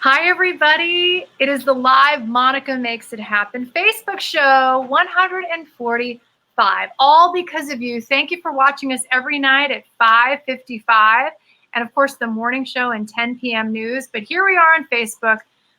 Hi, everybody. It is the live Monica Makes It Happen Facebook show 145, all because of you. Thank you for watching us every night at 5:55, and of course, the morning show and 10 p.m. news. But here we are on Facebook.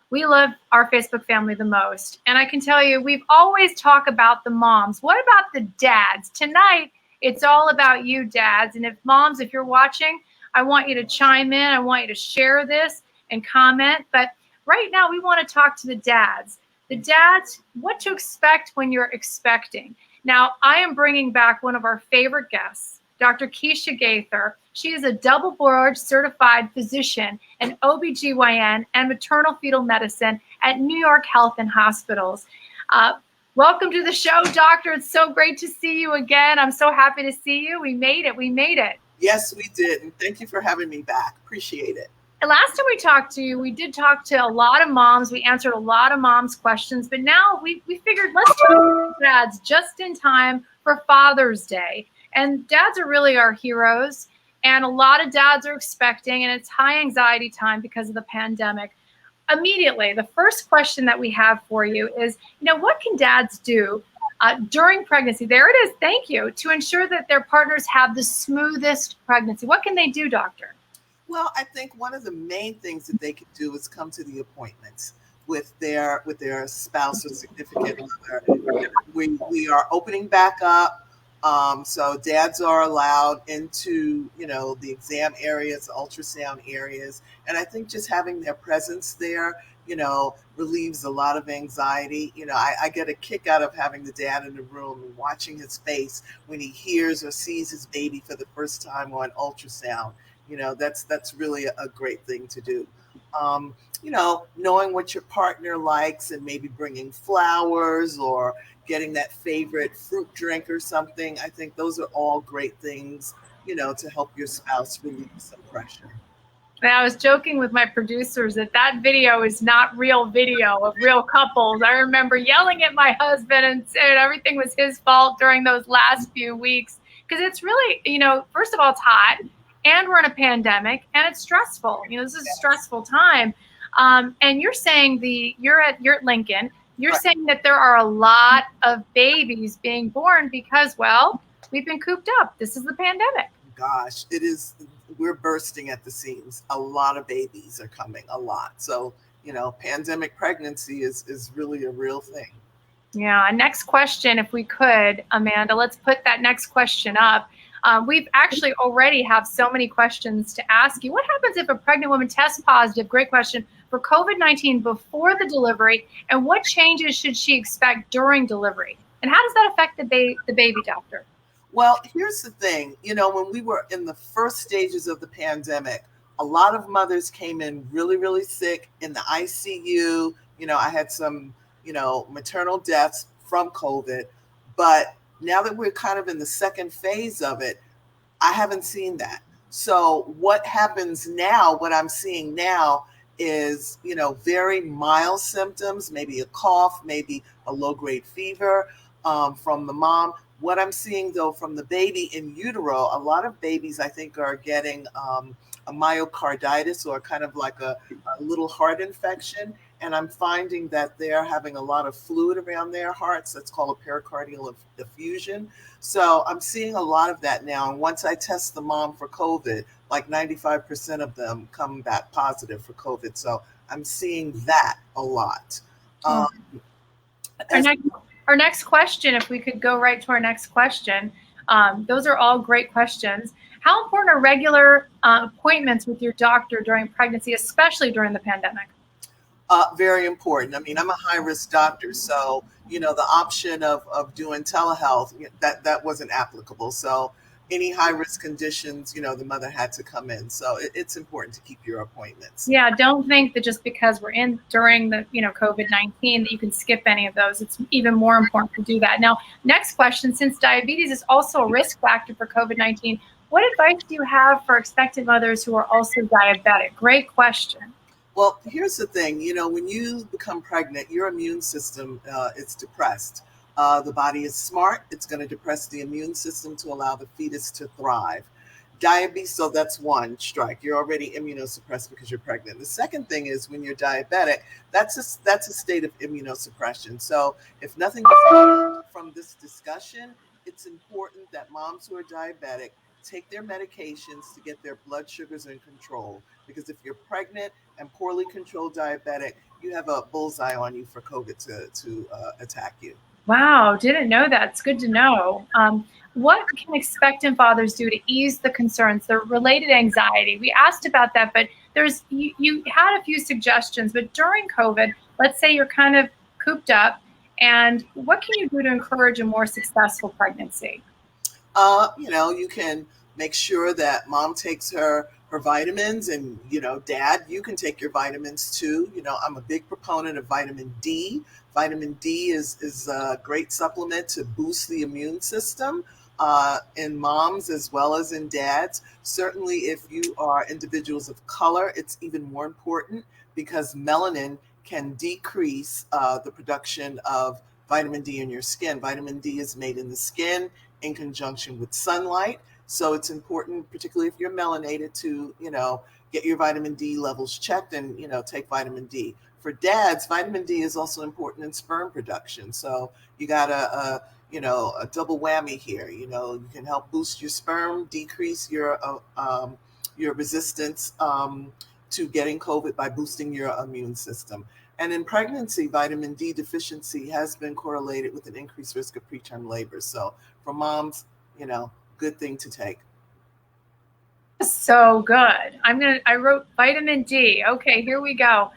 We love our Facebook family the most. And I can tell you, we've always talked about the moms. What about the dads? Tonight, it's all about you, dads. And if moms, if you're watching, I want you to chime in. I want you to share this and comment. But right now, we want to talk to the dads. The dads, what to expect when you're expecting. Now, I am bringing back one of our favorite guests, Dr. Keisha Gaither. She is a double board certified physician in OBGYN and maternal fetal medicine at New York Health and Hospitals. Welcome to the show, doctor. It's so great to see you again. I'm so happy to see you. We made it. We made it. Yes, we did. And thank you for having me back. Appreciate it. Last time we talked to you, we did talk to a lot of moms. We answered a lot of moms' questions, but now we figured let's talk to dads just in time for Father's Day. And dads are really our heroes, and a lot of dads are expecting, and it's high anxiety time because of the pandemic. Immediately, the first question that we have for you is, what can dads do during pregnancy? There it is. Thank you. To ensure that their partners have the smoothest pregnancy. What can they do, doctor? Well, I think one of the main things that they can do is come to the appointments with their spouse or significant other. We are opening back up, so dads are allowed into the exam areas, ultrasound areas, and I think just having their presence there, relieves a lot of anxiety. I get a kick out of having the dad in the room and watching his face when he hears or sees his baby for the first time on ultrasound. That's really a great thing to do. Knowing what your partner likes and maybe bringing flowers or getting that favorite fruit drink or something. I think those are all great things, to help your spouse relieve some pressure. And I was joking with my producers that video is not real video of real couples. I remember yelling at my husband and saying everything was his fault during those last few weeks. Because it's really, first of all, it's hot. And we're in a pandemic, and it's stressful. This is a stressful time. And you're saying you're at Lincoln. You're Right. saying that there are a lot of babies being born because, we've been cooped up. This is the pandemic. Gosh, it is. We're bursting at the seams. A lot of babies are coming, a lot. So, pandemic pregnancy is really a real thing. Yeah. Next question, if we could, Amanda, let's put that next question up. We've actually already have so many questions to ask you. What happens if a pregnant woman tests positive? Great question, for COVID-19 before the delivery, and what changes should she expect during delivery? And how does that affect the baby, doctor? Well, here's the thing. When we were in the first stages of the pandemic, a lot of mothers came in really, really sick in the ICU. I had some, maternal deaths from COVID, but now that we're kind of in the second phase of it, I haven't seen that. So what happens now, what I'm seeing now is, very mild symptoms, maybe a cough, maybe a low-grade fever from the mom. What I'm seeing, though, from the baby in utero, a lot of babies, I think, are getting a myocarditis or kind of like a little heart infection. And I'm finding that they're having a lot of fluid around their hearts. That's called a pericardial effusion. So I'm seeing a lot of that now. And once I test the mom for COVID, like 95% of them come back positive for COVID. So I'm seeing that a lot. Our next question, if we could go right to our next question. Those are all great questions. How important are regular appointments with your doctor during pregnancy, especially during the pandemic? Very important. I mean, I'm a high-risk doctor, so the option of doing telehealth, that wasn't applicable. So any high-risk conditions, the mother had to come in. So it's important to keep your appointments. Yeah, don't think that just because we're in during the COVID-19 that you can skip any of those. It's even more important to do that. Now, next question: since diabetes is also a risk factor for COVID-19, what advice do you have for expectant mothers who are also diabetic? Great question. Well, here's the thing, when you become pregnant, your immune system is depressed. The body is smart. It's going to depress the immune system to allow the fetus to thrive. Diabetes, so that's one strike. You're already immunosuppressed because you're pregnant. The second thing is when you're diabetic, that's a state of immunosuppression. So if nothing is learned from this discussion, it's important that moms who are diabetic take their medications to get their blood sugars in control. Because if you're pregnant and poorly controlled diabetic, you have a bullseye on you for COVID to attack you. Wow, didn't know that. It's good to know. What can expectant fathers do to ease the concerns, the related anxiety? We asked about that, but you had a few suggestions. But during COVID, let's say you're kind of cooped up, and what can you do to encourage a more successful pregnancy? You can make sure that mom takes her vitamins, and dad, you can take your vitamins too. I'm a big proponent of vitamin D. Vitamin D is a great supplement to boost the immune system in moms as well as in dads. Certainly, if you are individuals of color, it's even more important because melanin can decrease the production of vitamin D in your skin. Vitamin D is made in the skin in conjunction with sunlight. So it's important, particularly if you're melanated, to, get your vitamin D levels checked and, take vitamin D. For dads, vitamin D is also important in sperm production. So you got a double whammy here. You can help boost your sperm, decrease your resistance to getting COVID by boosting your immune system. And in pregnancy, vitamin D deficiency has been correlated with an increased risk of preterm labor. So for moms, good thing to take. So good. I wrote vitamin D. Okay, here we go.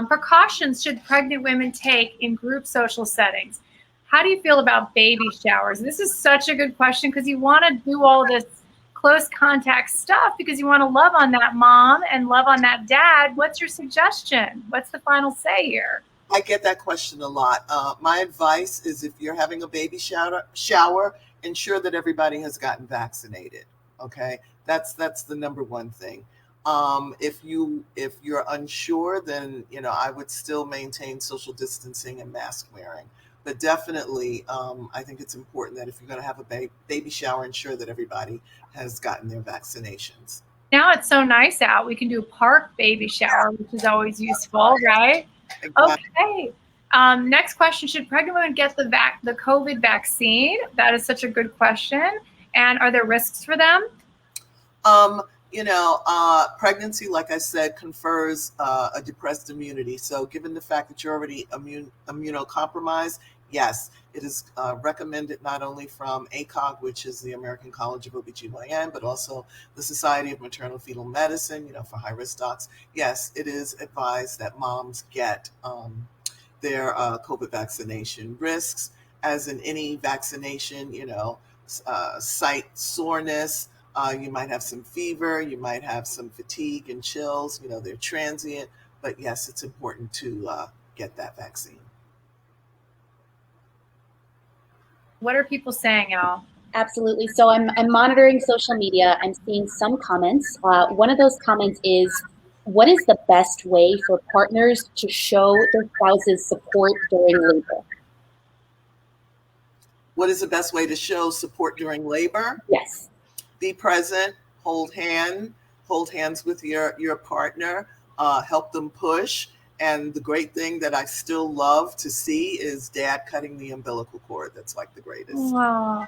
Precautions should pregnant women take in group social settings? How do you feel about baby showers? This is such a good question because you want to do all this close contact stuff because you want to love on that mom and love on that dad. What's your suggestion? What's the final say here? I get that question a lot. My advice is if you're having a baby shower, ensure that everybody has gotten vaccinated. Okay, that's the number one thing. If you're unsure, then I would still maintain social distancing and mask wearing. But definitely, I think it's important that if you're going to have a baby shower, ensure that everybody has gotten their vaccinations. Now it's so nice out. We can do a park baby shower, which is always useful, right? Exactly. Okay. Next question: should pregnant women get the COVID vaccine? That is such a good question. And are there risks for them? Pregnancy, like I said, confers a depressed immunity. So given the fact that you're already immunocompromised, yes, it is recommended not only from ACOG, which is the American College of OBGYN, but also the Society of Maternal Fetal Medicine, for high-risk docs. Yes, it is advised that moms get their COVID vaccination. Risks, as in any vaccination, site soreness, you might have some fever, you might have some fatigue and chills, they're transient, but yes, it's important to get that vaccine. What are people saying, Al? Absolutely. So I'm monitoring social media. I'm seeing some comments. One of those comments is, what is the best way for partners to show their spouses support during labor? What is the best way to show support during labor? Yes. Be present, hold hands with your partner, help them push. And the great thing that I still love to see is dad cutting the umbilical cord. That's like the greatest. Wow.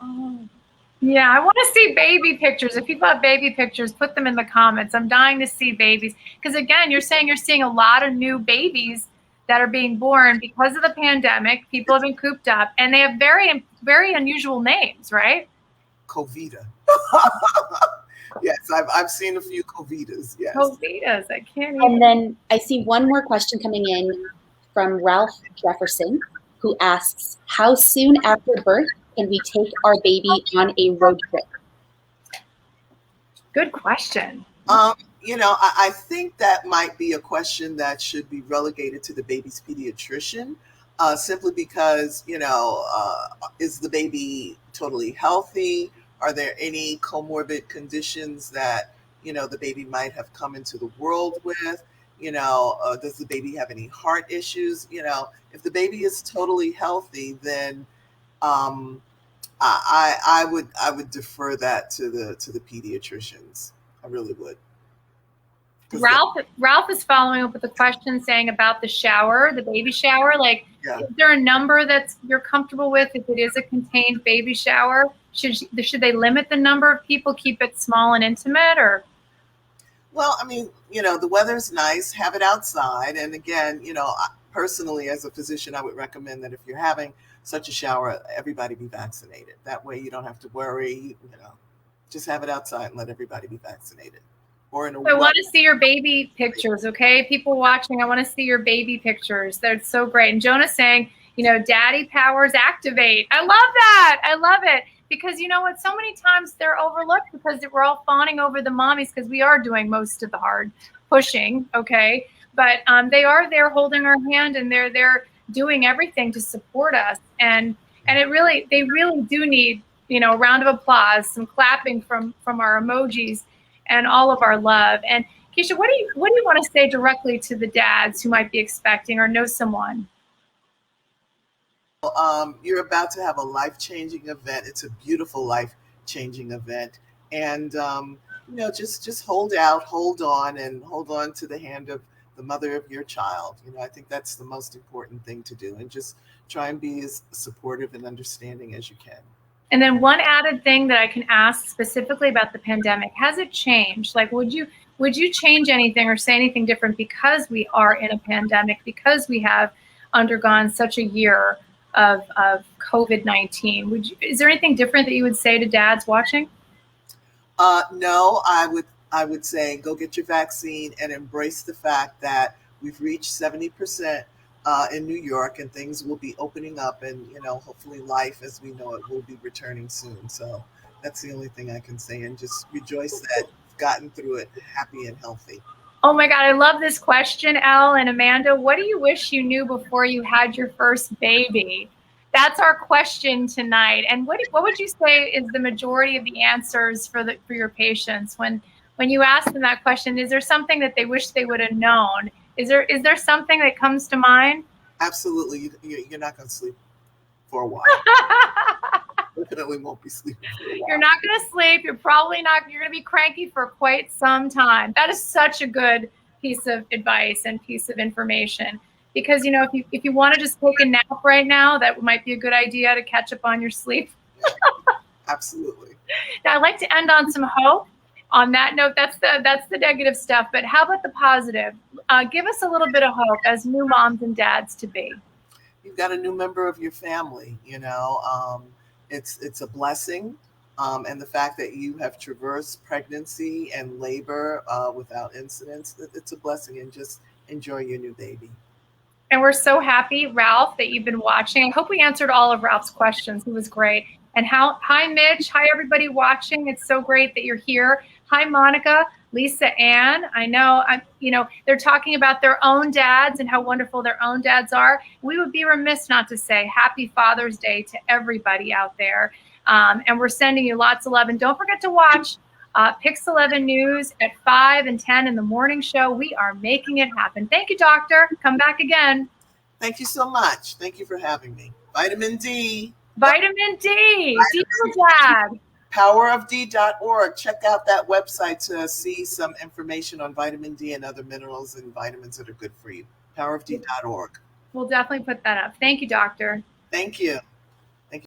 Yeah, I want to see baby pictures. If people have baby pictures, put them in the comments. I'm dying to see babies. Because again, you're saying you're seeing a lot of new babies that are being born because of the pandemic. People have been cooped up and they have very, very unusual names, right? Covita. Yes, I've seen a few Covitas. Yes. Covitas, I can't even. And then I see one more question coming in from Ralph Jefferson, who asks, how soon after birth can we take our baby on a road trip? Good question. I think that might be a question that should be relegated to the baby's pediatrician, simply because, is the baby totally healthy? Are there any comorbid conditions that, the baby might have come into the world with? Does the baby have any heart issues? If the baby is totally healthy, then I would defer that to the pediatricians. I really would. Ralph is following up with a question saying about the shower, the baby shower. Like, Yeah. is there a number that you're comfortable with if it is a contained baby shower? Should they limit the number of people, keep it small and intimate, or? Well, I mean, the weather's nice, have it outside. And again, personally, as a physician, I would recommend that if you're having such a shower, everybody be vaccinated. That way you don't have to worry, just have it outside and let everybody be vaccinated. Or in a I want to see your baby pictures, okay? People watching, I want to see your baby pictures. They're so great. And Jonah's saying, daddy powers activate. I love that. I love it. Because you know what? So many times they're overlooked because we're all fawning over the mommies because we are doing most of the hard pushing, okay? But they are there holding our hand, and they're there doing everything to support us. And they really do need, a round of applause, some clapping from our emojis, and all of our love. And Keisha, what do you want to say directly to the dads who might be expecting or know someone? You're about to have a life-changing event. It's a beautiful life-changing event. And, just hold out, hold on to the hand of the mother of your child. I think that's the most important thing to do, and just try and be as supportive and understanding as you can. And then one added thing that I can ask specifically about the pandemic, has it changed? Like, would you change anything or say anything different because we are in a pandemic, because we have undergone such a year of COVID-19? Is there anything different that you would say to dads watching? No, I would say go get your vaccine and embrace the fact that we've reached 70% in New York, and things will be opening up, and hopefully life as we know it will be returning soon. So that's the only thing I can say, and just rejoice that you've gotten through it happy and healthy. Oh my God, I love this question, Elle and Amanda. What do you wish you knew before you had your first baby? That's our question tonight. And what would you say is the majority of the answers for your patients when you ask them that question? Is there something that they wish they would have known? Is there something that comes to mind? Absolutely. You're not going to sleep for a while. Definitely won't be sleeping for a while. You're not going to sleep. You're probably not. You're going to be cranky for quite some time. That is such a good piece of advice and piece of information. Because, if you want to just take a nap right now, that might be a good idea to catch up on your sleep. Absolutely. Now, I'd like to end on some hope. On that note, that's the negative stuff. But how about the positive? Give us a little bit of hope as new moms and dads to be. You've got a new member of your family. It's a blessing. And the fact that you have traversed pregnancy and labor without incidents, it's a blessing. And just enjoy your new baby. And we're so happy, Ralph, that you've been watching. I hope we answered all of Ralph's questions. It was great. And hi, Mitch. Hi, everybody watching. It's so great that you're here. Hi, Monica, Lisa Ann. I know, they're talking about their own dads and how wonderful their own dads are. We would be remiss not to say Happy Father's Day to everybody out there. And we're sending you lots of love. And don't forget to watch Pix 11 News at 5 and 10 in the morning show. We are making it happen. Thank you, doctor. Come back again. Thank you so much. Thank you for having me. Vitamin D. Vitamin D. D for dad. Powerofd.org. Check out that website to see some information on vitamin D and other minerals and vitamins that are good for you. Powerofd.org. We'll definitely put that up. Thank you, doctor. Thank you.